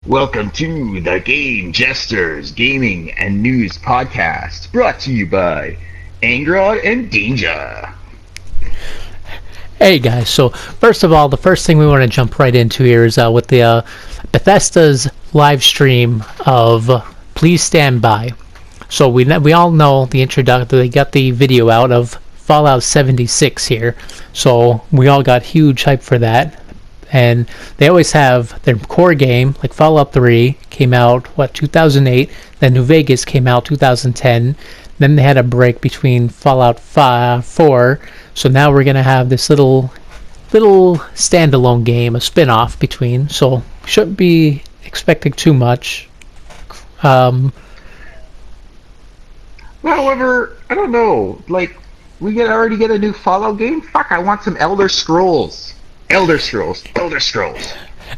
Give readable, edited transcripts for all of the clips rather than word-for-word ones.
Welcome to the Game Jesters Gaming and News Podcast, brought to you by Angrod and Danger. Hey guys, so first of all, the first thing we want to jump right into here is with the Bethesda's live stream of Please Stand By. So we all know the introduction, they got the video out of Fallout 76 here, so we all got huge hype for that. And they always have their core game, like Fallout 3 came out, 2008, then New Vegas came out 2010, then they had a break between Fallout 4, so now we're going to have this little standalone game, a spin-off between, so shouldn't be expecting too much. However, I don't know, like, already get a new Fallout game? Fuck, I want some Elder Scrolls. Elder Scrolls.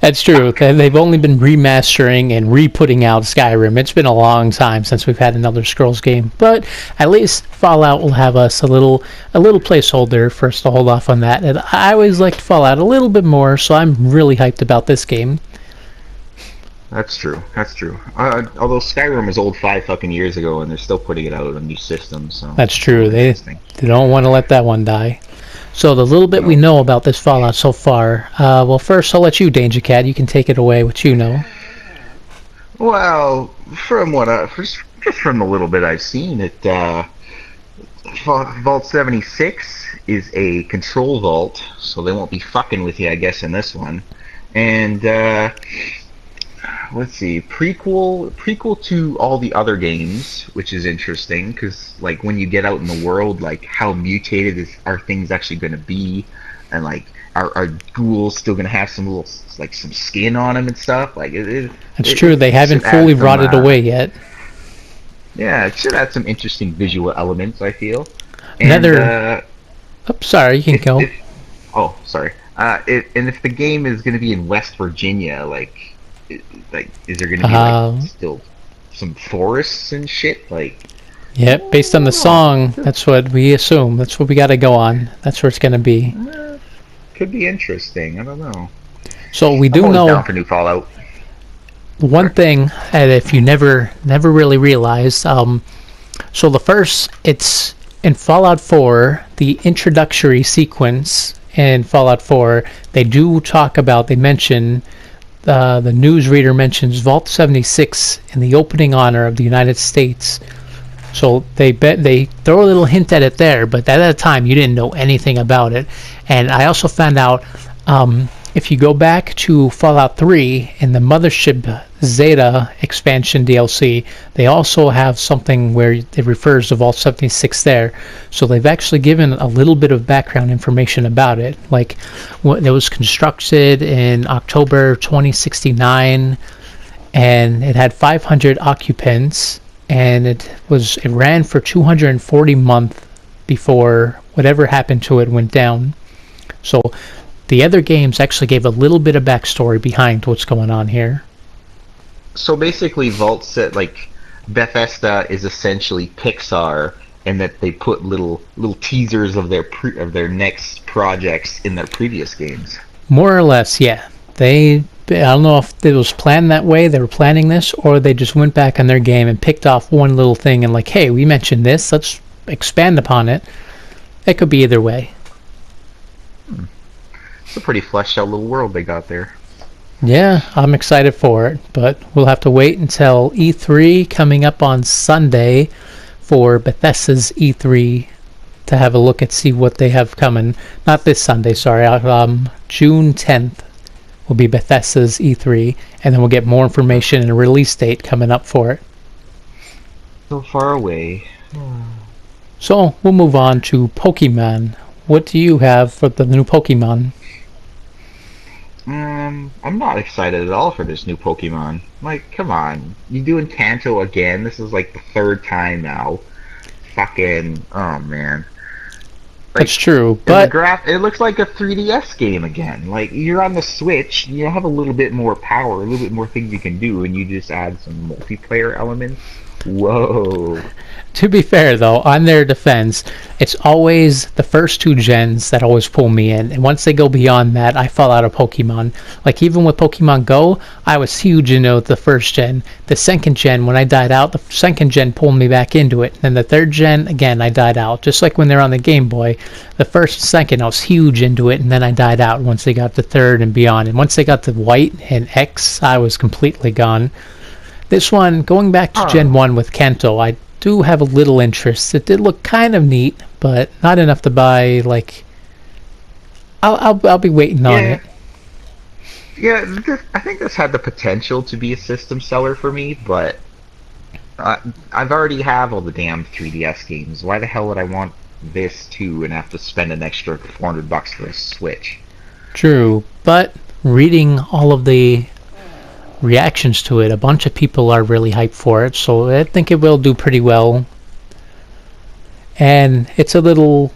That's true. They've only been remastering and re-putting out Skyrim. It's been a long time since we've had an Elder Scrolls game, but at least Fallout will have us a little placeholder for us to hold off on that. And I always liked Fallout a little bit more, so I'm really hyped about this game. That's true. Although Skyrim is old 5 fucking years ago, and they're still putting it out on new systems. So that's true. They don't want to let that one die. So the little bit we know about this Fallout so far, well, first I'll let you, Danger Cat. You can take it away, what you know. Well, from just from the little bit I've seen, Vault 76 is a control vault, so they won't be fucking with you, I guess, in this one. And let's see, prequel to all the other games, which is interesting because, like, when you get out in the world, like, how mutated are things actually going to be, and like, are ghouls still going to have some little, like, some skin on them and stuff? Like, it's true. They haven't fully rotted away yet. Yeah, it should add some interesting visual elements, I feel. Sorry, you can go. Sorry. And if the game is going to be in West Virginia, is there going to be still some forests and shit? Yeah, based on the song, that's what we assume. That's what we got to go on. That's where it's going to be. Could be interesting. I don't know. So we do know down for new Fallout. One thing, and if you never really realized, so it's in Fallout 4, the introductory sequence in Fallout 4. They mention. The newsreader mentions Vault 76 in the opening honor of the United States. So they throw a little hint at it there, but at that time you didn't know anything about it. And I also found out if you go back to Fallout 3 in the Mothership Zeta expansion DLC, they also have something where it refers to Vault 76 there. So they've actually given a little bit of background information about it. Like, it was constructed in October 2069, and it had 500 occupants, and it ran for 240 months before whatever happened to it went down. So the other games actually gave a little bit of backstory behind what's going on here. So basically, Bethesda is essentially Pixar, in that they put little teasers of their next projects in their previous games. More or less, yeah. I don't know if it was planned that way, they were planning this, or they just went back on their game and picked off one little thing and hey, we mentioned this, let's expand upon it. It could be either way. It's a pretty fleshed out little world they got there. Yeah, I'm excited for it, but we'll have to wait until E3 coming up on Sunday for Bethesda's E3 to have a look and see what they have coming. Not this Sunday, sorry. June 10th will be Bethesda's E3, and then we'll get more information and a release date coming up for it. So far away. So we'll move on to Pokemon. What do you have for the new Pokemon? I'm not excited at all for this new Pokemon. Like, come on. You doing Kanto again? This is like the third time now. Fucking, oh man. That's true, but it looks like a 3DS game again. Like, you're on the Switch, you have a little bit more power, a little bit more things you can do, and you just add some multiplayer elements. Whoa. To be fair, though, on their defense, it's always the first two gens that always pull me in. And once they go beyond that, I fall out of Pokemon. Like, even with Pokemon Go, I was huge into the first gen. The second gen, when I died out, the second gen pulled me back into it. And the third gen, again, I died out. Just like when they're on the Game Boy, the first and second, I was huge into it, and then I died out once they got the third and beyond. And once they got the White and X, I was completely gone. This one, going back to Gen 1 with Kanto, I do have a little interest. It did look kind of neat, but not enough to buy. Like, I'll be waiting on it. Yeah, I think this had the potential to be a system seller for me, but I've already have all the damn 3DS games. Why the hell would I want this too and have to spend an extra $400 for a Switch? True, but reading all of the reactions to it, a bunch of people are really hyped for it, so I think it will do pretty well. And it's a little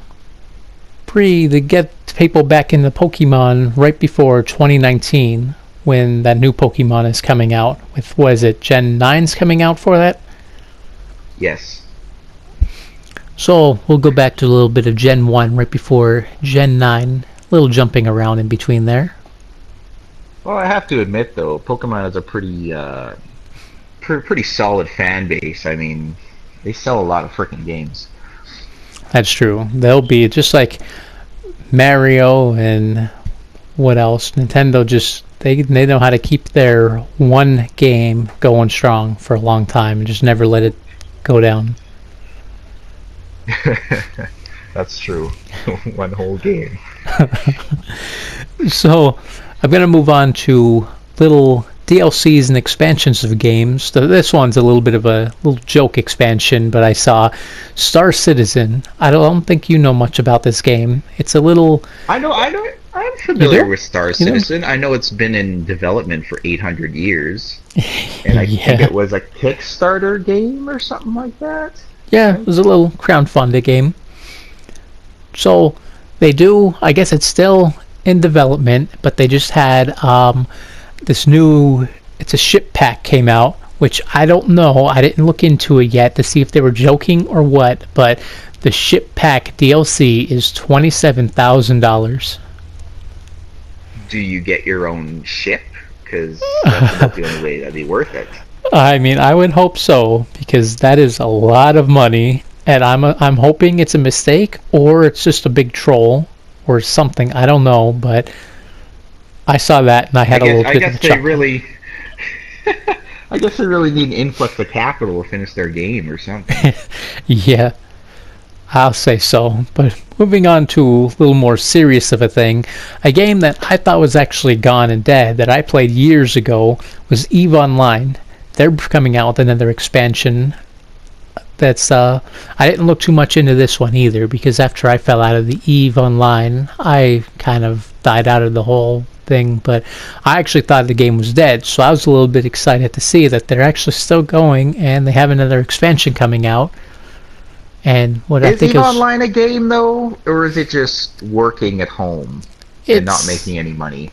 to get people back into Pokemon right before 2019, when that new Pokemon is coming out. With, what is it, Gen 9's coming out for that? Yes. So we'll go back to a little bit of Gen 1 right before Gen 9, a little jumping around in between there. Well, I have to admit though, Pokemon has a pretty solid fan base. I mean, they sell a lot of freaking games. That's true. They'll be just like Mario and what else? Nintendo just they know how to keep their one game going strong for a long time and just never let it go down. That's true. One whole game. So I'm going to move on to little DLCs and expansions of games. So this one's a little bit of a little joke expansion, but I saw Star Citizen. I don't think you know much about this game. It's a little... I know. I'm familiar with Star Citizen. I know it's been in development for 800 years. And I think it was a Kickstarter game or something like that. Yeah, it was a little crowdfunded game. So they do, I guess it's still in development, but they just had this new, it's a ship pack came out, which I don't know, I didn't look into it yet to see if they were joking or what, but the ship pack DLC is $27,000. Do you get your own ship? Because that's about the only way that'd be worth it. I mean, I would hope so, because that is a lot of money, and I'm hoping it's a mistake, or it's just a big troll, or something, I don't know, but I saw that and I had a little bit of a chuckle. I guess they really need an influx of capital to finish their game or something. Yeah, I'll say so. But moving on to a little more serious of a thing, a game that I thought was actually gone and dead that I played years ago was EVE Online. They're coming out with another expansion. That's I didn't look too much into this one either, because after I fell out of the EVE Online, I kind of died out of the whole thing, but I actually thought the game was dead, so I was a little bit excited to see that they're actually still going and they have another expansion coming out. And what I think is EVE Online a game though, or is it just working at home and not making any money?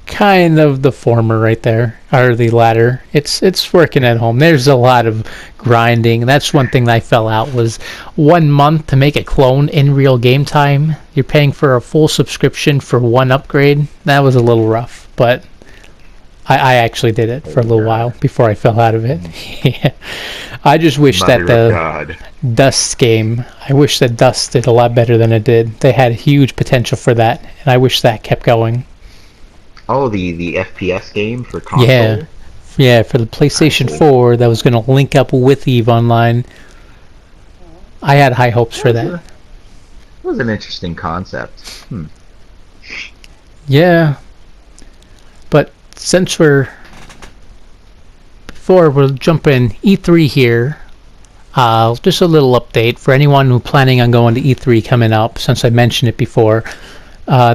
Kind of the former right there, or the latter. It's working at home. There's a lot of grinding. That's one thing that I fell out, was 1 month to make a clone in real game time. You're paying for a full subscription for one upgrade. That was a little rough, but I actually did it for a little while before I fell out of it. Yeah. I just wish that the Dust game, I wish that Dust did a lot better than it did. They had huge potential for that, and I wish that kept going. Oh, the FPS game for console? Yeah, for the PlayStation 4 that was going to link up with EVE Online. I had high hopes for that. It was an interesting concept. Yeah. But since before we'll jump in E3 here, just a little update for anyone who's planning on going to E3 coming up, since I mentioned it before.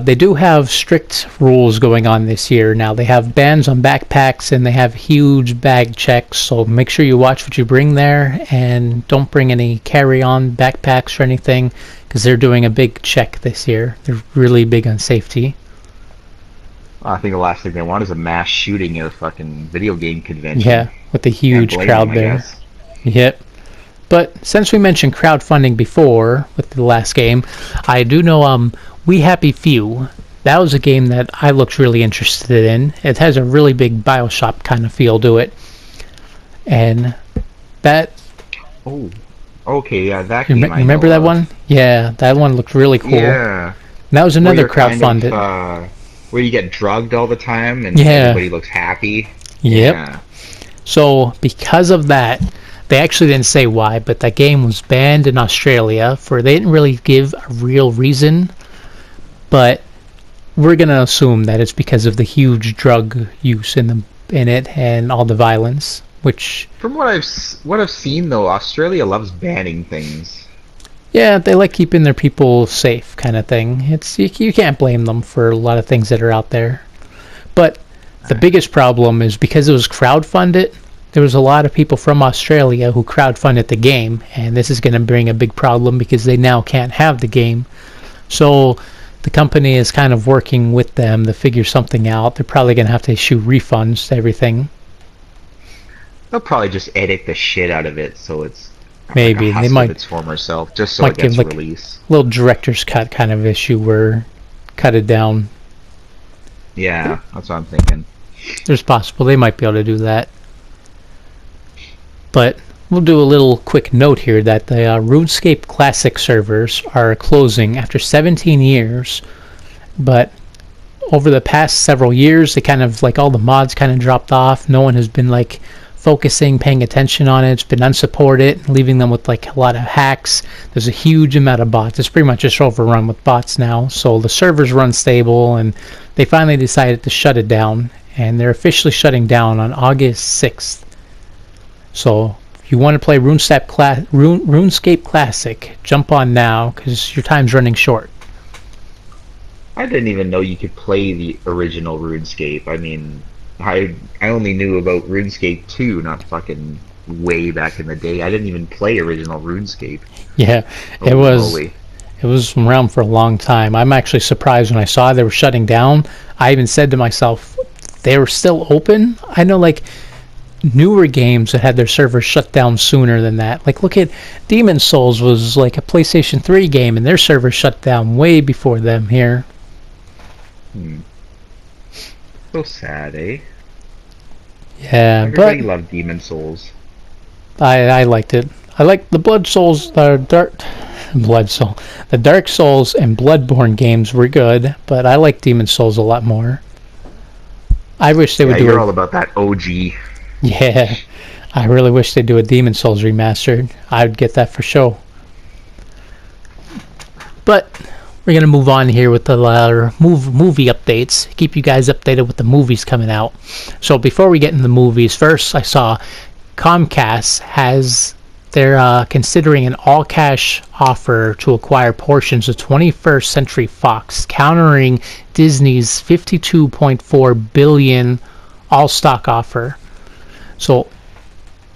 They do have strict rules going on this year. Now, they have bans on backpacks and they have huge bag checks, so make sure you watch what you bring there and don't bring any carry-on backpacks or anything, because they're doing a big check this year. They're really big on safety. I think the last thing they want is a mass shooting at a fucking video game convention. Yeah, with the huge crowd there. Yep. But since we mentioned crowdfunding before with the last game, I do know We Happy Few. That was a game that I looked really interested in. It has a really big BioShock kind of feel to it. And that... Oh, okay, yeah, that You game I remember know that of. one? Yeah, that one looked really cool. Yeah, And that was where another you're kind of crowdfunded. where you get drugged all the time and Yeah. everybody looks happy. Yep. Yeah. So because of that, they actually didn't say why, but that game was banned in Australia for they didn't really give a real reason, but we're gonna assume that it's because of the huge drug use in it and all the violence, which From what I've seen though, Australia loves banning things. yeah, they like keeping their people safe kind of thing. It's you can't blame them for a lot of things that are out there. But the biggest problem is because it was crowdfunded, there was a lot of people from Australia who crowdfunded the game, and this is going to bring a big problem because they now can't have the game. So the company is kind of working with them to figure something out. They're probably going to have to issue refunds to everything. They'll probably just edit the shit out of it so it's like a Maybe they husk of might its former self, just so it give gets like released. a little director's cut kind of issue where cut it down. Yeah, that's what I'm thinking. There's possible they might be able to do that. But we'll do a little quick note here that the RuneScape Classic servers are closing after 17 years. But over the past several years, they kind of like all the mods kind of dropped off. No one has been like focusing, paying attention on it. It's been unsupported, leaving them with like a lot of hacks. There's a huge amount of bots. It's pretty much just overrun with bots now. So the servers run stable, and they finally decided to shut it down. And they're officially shutting down on August 6th. So if you want to play RuneScape Classic, jump on now because your time's running short. I didn't even know you could play the original RuneScape. I mean, I only knew about RuneScape 2, not fucking way back in the day. I didn't even play original RuneScape. Yeah, Holy moly. it was around for a long time. I'm actually surprised when I saw they were shutting down. I even said to myself, they were still open? I know like newer games that had their servers shut down sooner than that. Like look at Demon Souls was like a PlayStation 3 game and their servers shut down way before them here. So sad, eh? Yeah, Everybody but loved Demon Souls. I liked it. I liked the Blood Souls, the Dark Souls and Bloodborne games were good, but I like Demon Souls a lot more. I wish they would do you're it. all about that OG. Yeah, I really wish they'd do a Demon Souls remastered. I'd get that for sure. But we're going to move on here with the movie updates. Keep you guys updated with the movies coming out. So before we get into the movies, first I saw Comcast they're considering an all-cash offer to acquire portions of 21st Century Fox, countering Disney's $52.4 billion all-stock offer. So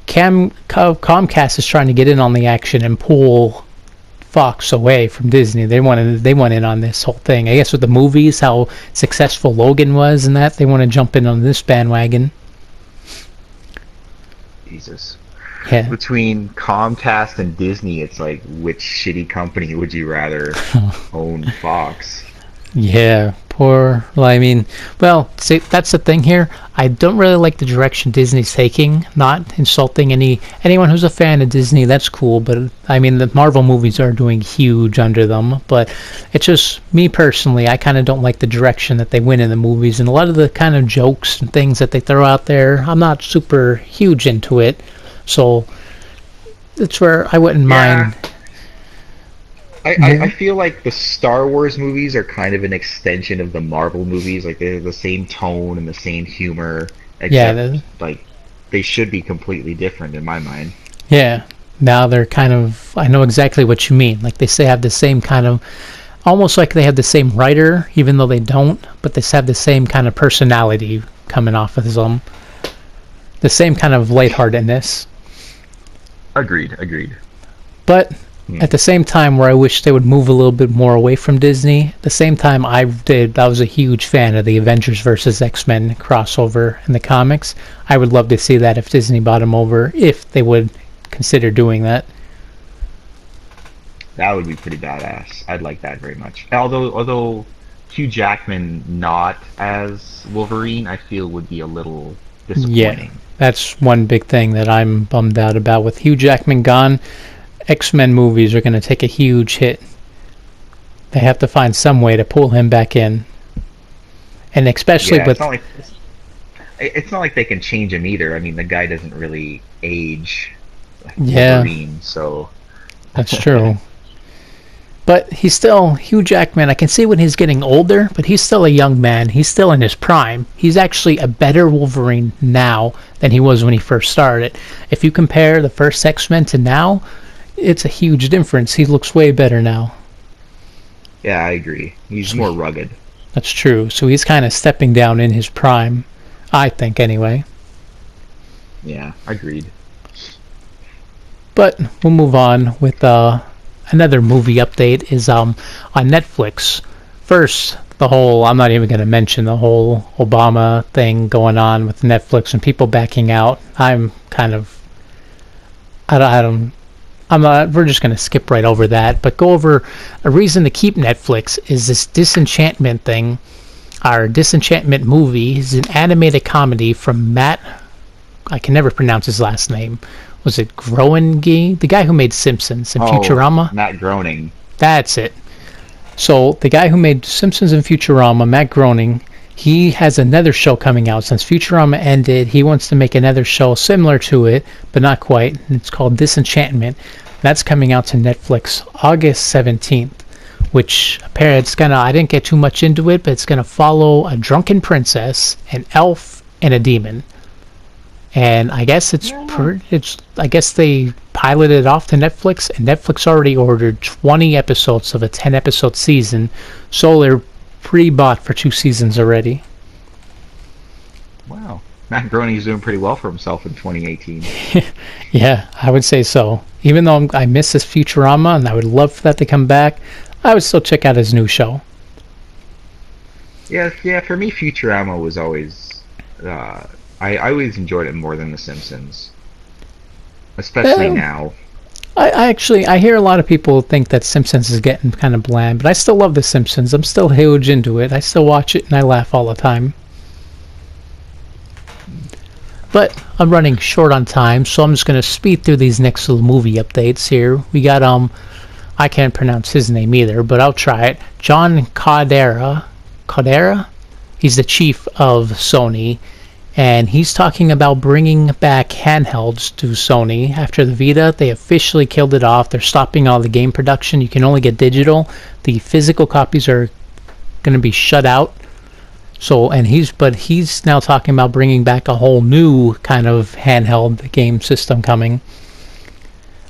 Comcast is trying to get in on the action and pull Fox away from Disney. They want in on this whole thing. I guess with the movies, how successful Logan was and that, they want to jump in on this bandwagon. Jesus. Yeah. Between Comcast and Disney, it's like, which shitty company would you rather own Fox? Yeah, see, that's the thing here. I don't really like the direction Disney's taking. Not insulting anyone who's a fan of Disney, that's cool, but I mean, the Marvel movies are doing huge under them, but it's just, me personally, I kind of don't like the direction that they went in the movies, and a lot of the kind of jokes and things that they throw out there, I'm not super huge into it, so that's where I wouldn't mind. I feel like the Star Wars movies are kind of an extension of the Marvel movies. Like they're the same tone and the same humor, except like they should be completely different in my mind. Yeah, now they're kind of, I know exactly what you mean. Like they say have the same kind of, almost like they have the same writer, even though they don't, but they have the same kind of personality coming off of them. The same kind of lightheartedness. Agreed. But at the same time, where I wish they would move a little bit more away from Disney, at the same time I was a huge fan of the Avengers vs. X-Men crossover in the comics. I would love to see that if Disney bought them over, if they would consider doing that. That would be pretty badass. I'd like that very much. Although Hugh Jackman not as Wolverine, I feel would be a little Yeah, disappointing. that's one big thing that I'm bummed out about. With Hugh Jackman gone, X-Men movies are going to take a huge hit. They have to find some way to pull him back in. And especially Yeah, with... it's not like they can change him either. I mean, the guy doesn't really age like Yeah, Wolverine, so that's true. But he's still Hugh Jackman. I can see when he's getting older, but he's still a young man. He's still in his prime. He's actually a better Wolverine now than he was when he first started. If you compare the first X-Men to now, it's a huge difference. He looks way better now. yeah, I agree. He's more rugged. That's true. So he's kind of stepping down in his prime, I think, anyway. Yeah, agreed. But we'll move on with another movie update is on Netflix. First, the whole, I'm not even going to mention the whole Obama thing going on with Netflix and people backing out. I'm kind of, I don't, I'm not, we're just going to skip right over that, but go over a reason to keep Netflix is this Disenchantment thing. Our Disenchantment movie is an animated comedy from Matt, I can never pronounce his last name. Was it Groening? The guy who made Simpsons and Futurama? Matt Groening. That's it. So the guy who made Simpsons and Futurama, Matt Groening, he has another show coming out. Since Futurama ended, he wants to make another show similar to it, but not quite. It's called Disenchantment. That's coming out to Netflix August 17th, which apparently it's gonna, I didn't get too much into it, but it's gonna follow a drunken princess, an elf, and a demon. And I guess I guess they piloted it off to Netflix, and Netflix already ordered 20 episodes of a 10-episode season, so they're pre-bought for 2 seasons already. Wow. Matt Groening's doing pretty well for himself in 2018. Yeah, I would say so. Even though I miss this Futurama and I would love for that to come back, I would still check out his new show. Yeah, for me, Futurama was always... I always enjoyed it more than The Simpsons. Especially now. I hear a lot of people think that Simpsons is getting kind of bland, but I still love The Simpsons. I'm still huge into it. I still watch it and I laugh all the time. But I'm running short on time, so I'm just going to speed through these next little movie updates here. We got, I can't pronounce his name either, but I'll try it. John Codera? He's the chief of Sony. And he's talking about bringing back handhelds to Sony. After the Vita, they officially killed it off. They're stopping all the game production. You can only get digital. The physical copies are going to be shut out. So, he's now talking about bringing back a whole new kind of handheld game system coming.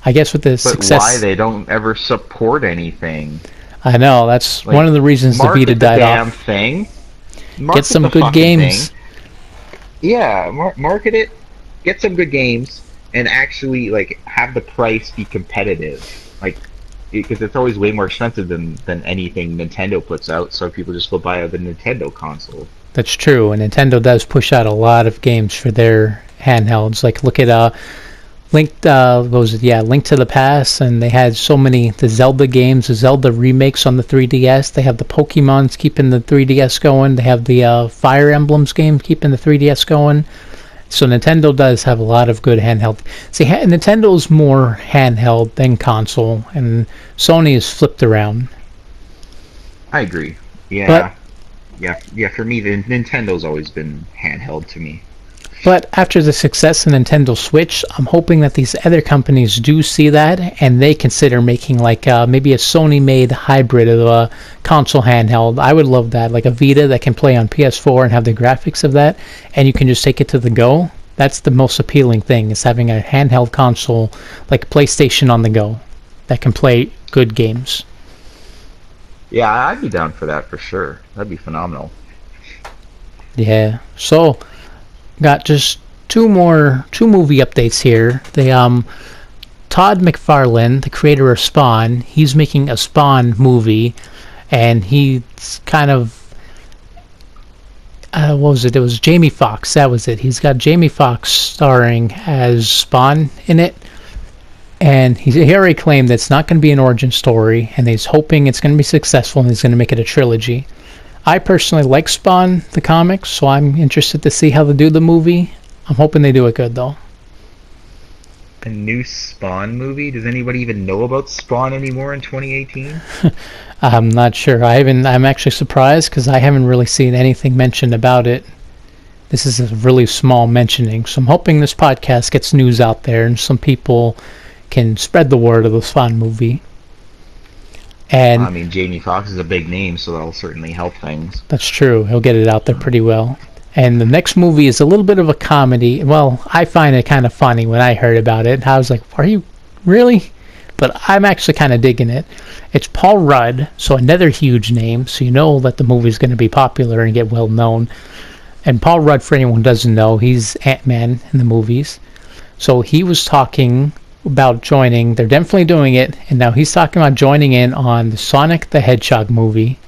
I guess with the success. But why they don't ever support anything? I know, that's one of the reasons the Vita died off. Thing. Get some good games. Thing. Yeah, market it, get some good games, and actually have the price be competitive. Because it's always way more expensive than anything Nintendo puts out, so people just go buy the Nintendo console. That's true, and Nintendo does push out a lot of games for their handhelds. Like look at Link to the Past, and they had so many the Zelda games, the Zelda remakes on the 3DS. They have the Pokemon's keeping the 3DS going. They have the Fire Emblems game keeping the 3DS going. So Nintendo does have a lot of good handheld. See, Nintendo's more handheld than console, and Sony is flipped around. I agree. Yeah, yeah. For me, the Nintendo's always been handheld to me. But after the success of Nintendo Switch, I'm hoping that these other companies do see that and they consider making maybe a Sony-made hybrid of a console handheld. I would love that, like a Vita that can play on PS4 and have the graphics of that, and you can just take it to the go. That's the most appealing thing, is having a handheld console like PlayStation on the go that can play good games. Yeah, I'd be down for that for sure. That'd be phenomenal. Yeah. So got just two movie updates here. Todd McFarlane, the creator of Spawn, he's making a Spawn movie, and he's kind of what was it? It was Jamie Foxx. That was it. He's got Jamie Foxx starring as Spawn in it, And he already claimed that it's not going to be an origin story, and he's hoping it's going to be successful and he's going to make it a trilogy. I personally like Spawn, the comics, so I'm interested to see how they do the movie. I'm hoping they do it good, though. A new Spawn movie? Does anybody even know about Spawn anymore in 2018? I'm not sure. I'm actually surprised because I haven't really seen anything mentioned about it. This is a really small mentioning, so I'm hoping this podcast gets news out there and some people can spread the word of the Spawn movie. And I mean, Jamie Foxx is a big name, so that'll certainly help things. that's true. He'll get it out there pretty well. And the next movie is a little bit of a comedy. Well, I find it kind of funny when I heard about it. I was like, are you really? But I'm actually kind of digging it. It's Paul Rudd, so another huge name, so you know that the movie's going to be popular and get well known. And Paul Rudd, for anyone who doesn't know, he's Ant-Man in the movies. So he was talking about joining. They're definitely doing it, and now he's talking about joining in on the Sonic the Hedgehog movie.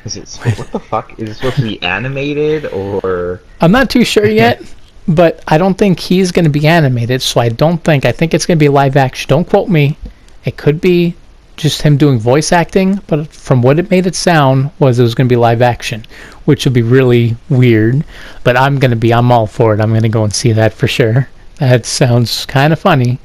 Is it what the fuck? Is it supposed to be animated or? I'm not too sure yet, but I don't think he's going to be animated, so I think it's going to be live action. Don't quote me. It could be just him doing voice acting, but from what it made it sound was it was going to be live action, which would be really weird, but I'm all for it. I'm going to go and see that for sure. That sounds kind of funny.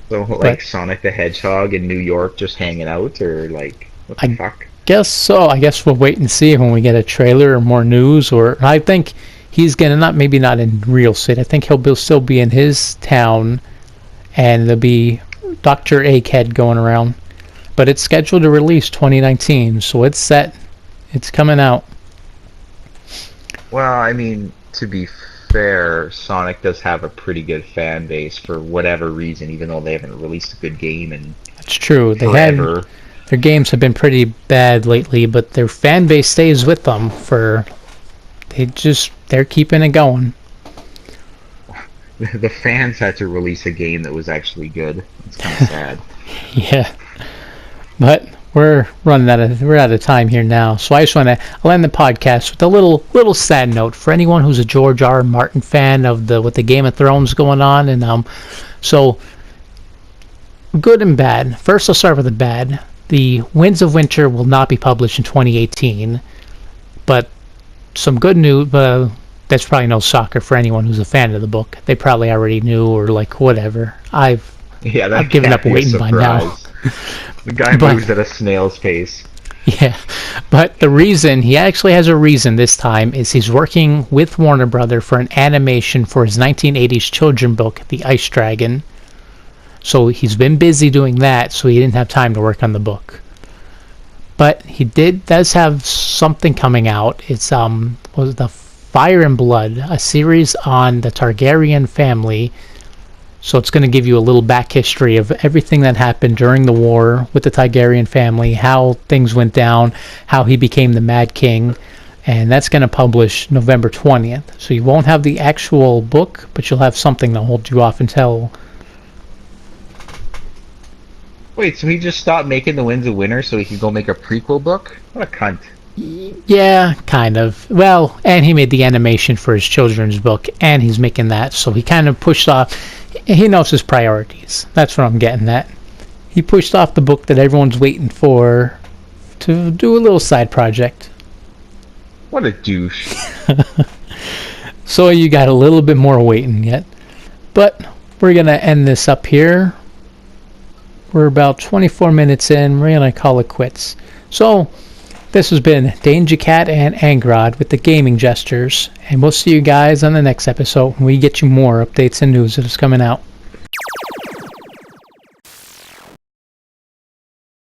So, like, Sonic the Hedgehog in New York just hanging out, or, like, what the fuck? Guess so. I guess we'll wait and see when we get a trailer or more news, or I think he's going to maybe not in real city. I think he'll still be in his town, and there'll be Dr. Egghead going around. But it's scheduled to release 2019, so it's set. It's coming out. Well, I mean, to be fair, Sonic does have a pretty good fan base for whatever reason, even though they haven't released a good game in That's true. forever. Their games have been pretty bad lately, but their fan base stays with them they're keeping it going. The fans had to release a game that was actually good. It's kind of sad. Yeah. But we're out of time here now. So I just want to end the podcast with a little sad note for anyone who's a George R. R. Martin fan with the Game of Thrones going on, and so good and bad. First, I'll start with the bad. The Winds of Winter will not be published in 2018, but some good news. That's probably no shocker for anyone who's a fan of the book. They probably already knew, or like whatever. I've given up waiting by now. The guy moves at a snail's pace. Yeah, but he actually has a reason this time, is he's working with Warner Brother for an animation for his 1980s children book, The Ice Dragon. So he's been busy doing that, so he didn't have time to work on the book. But he does have something coming out. It's was the Fire and Blood, a series on the Targaryen family. So it's going to give you a little back history of everything that happened during the war with the Targaryen family, how things went down, how he became the Mad King, and that's going to publish November 20th. So you won't have the actual book, but you'll have something to hold you off until... Wait, so he just stopped making the Winds of Winter so he could go make a prequel book? What a cunt. Yeah, kind of. Well, and he made the animation for his children's book, and he's making that, so he kind of pushed off. He knows his priorities. That's what I'm getting at. He pushed off the book that everyone's waiting for to do a little side project. What a douche. So you got a little bit more waiting yet. But we're going to end this up here. We're about 24 minutes in. We're going to call it quits. So this has been Danger Cat and Angrod with the Gaming Jesters, and we'll see you guys on the next episode when we get you more updates and news that is coming out.